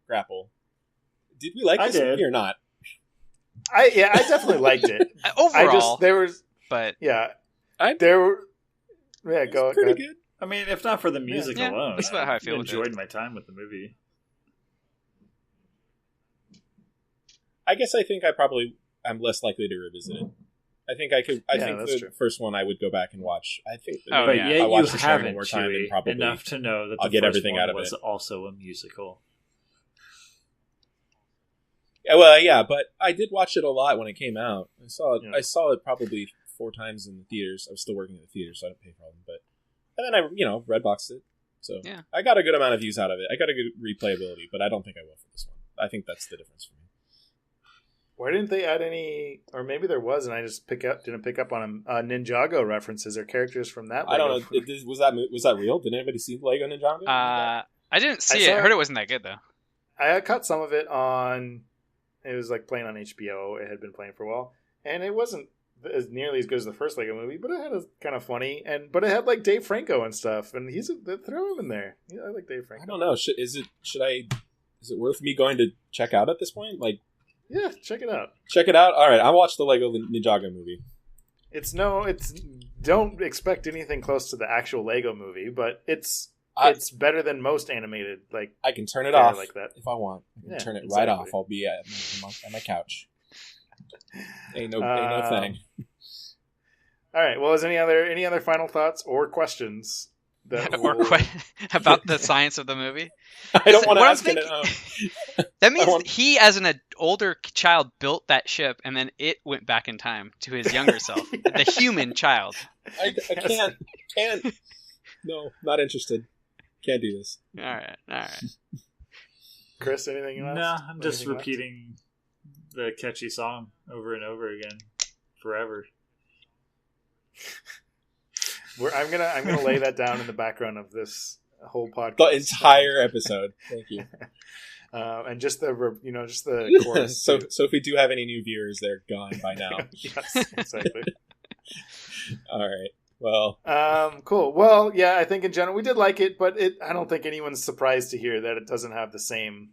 Speaker 6: grapple. Did we like this movie or not?
Speaker 3: I definitely liked it.
Speaker 7: Overall,
Speaker 3: go.
Speaker 6: Pretty good.
Speaker 2: I mean, if not for the music alone,
Speaker 7: that's about how I feel.
Speaker 2: Enjoyed my time with the movie.
Speaker 6: I guess I think I'm less likely to revisit it. I think the first one I would go back and watch. I think.
Speaker 2: But yet you haven't enough to know that
Speaker 6: I'll get everything out of
Speaker 2: it was also a musical.
Speaker 6: Yeah, well, yeah, but I did watch it a lot when it came out. I saw it probably 4 times in the theaters. I was still working in the theater, so I didn't pay for them. And then I, Redboxed it. So I got a good amount of views out of it. I got a good replayability, but I don't think I will for this one. I think that's the difference for me.
Speaker 3: Why didn't they add any, or maybe there was, and I just didn't pick up on them, Ninjago references or characters from that?
Speaker 6: I don't know. Was that real? Did anybody see Lego Ninjago?
Speaker 7: I didn't see it. I heard it wasn't that good, though. I
Speaker 3: caught some of it on, it was like playing on HBO. It had been playing for a while. And it wasn't as nearly as good as the first Lego movie, but it had a kind of funny, but it had like Dave Franco and stuff, and they throw him in there. Yeah, I like Dave Franco.
Speaker 6: I don't know. Is it worth me going to check out at this point? Like,
Speaker 3: yeah, check it out.
Speaker 6: Check it out. All right, I watched the Lego Ninjago movie.
Speaker 3: Don't expect anything close to the actual Lego movie, but it's better than most animated. Like,
Speaker 6: I can turn it off
Speaker 3: like that
Speaker 6: if I want. I can turn it right off. I'll be at my couch. Ain't no thing.
Speaker 3: All right. Well, is any other final thoughts or questions
Speaker 7: about the science of the movie?
Speaker 6: I don't want to ask it.
Speaker 7: That means he, as an older child, built that ship, and then it went back in time to his younger self, the human child.
Speaker 6: I can't. No, not interested. Can't do this.
Speaker 7: All right.
Speaker 3: Chris, anything else?
Speaker 2: No, I'm just repeating the catchy song over and over again, forever.
Speaker 3: I'm gonna lay that down in the background of this whole podcast.
Speaker 6: The entire episode. Thank you.
Speaker 3: And just the chorus.
Speaker 6: So if we do have any new viewers, they're gone by now.
Speaker 3: Yes, exactly.
Speaker 6: All right. Well.
Speaker 3: Cool. Well, yeah, I think in general we did like it, but I don't think anyone's surprised to hear that it doesn't have the same,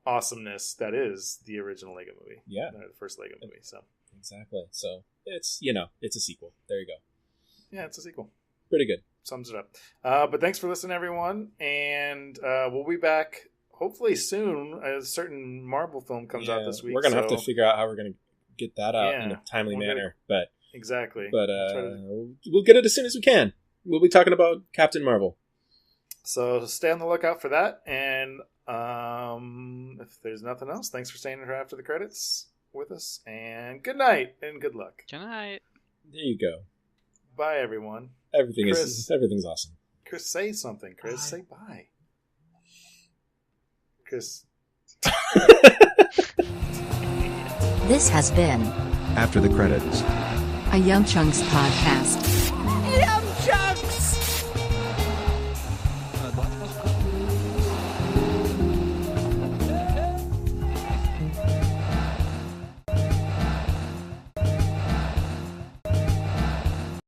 Speaker 3: awesomeness that is the original Lego movie.
Speaker 6: Yeah.
Speaker 3: The first Lego movie. So.
Speaker 6: Exactly. So it's a sequel. There you go.
Speaker 3: Yeah, it's a sequel.
Speaker 6: Pretty good.
Speaker 3: Sums it up. But thanks for listening, everyone. And we'll be back hopefully soon. A certain Marvel film comes out this week.
Speaker 6: We're going to have to figure out how we're going to get that out in a timely manner. But
Speaker 3: exactly.
Speaker 6: But we'll get it as soon as we can. We'll be talking about Captain Marvel.
Speaker 3: So stay on the lookout for that. And if there's nothing else, thanks for staying here after the credits with us. And good night and good luck.
Speaker 7: Good night.
Speaker 6: There you go.
Speaker 3: Bye, everyone.
Speaker 6: Everything's awesome.
Speaker 3: Chris, say something. Chris, say bye. Chris.
Speaker 5: This has been
Speaker 4: After the credits.
Speaker 5: a YumChunks podcast.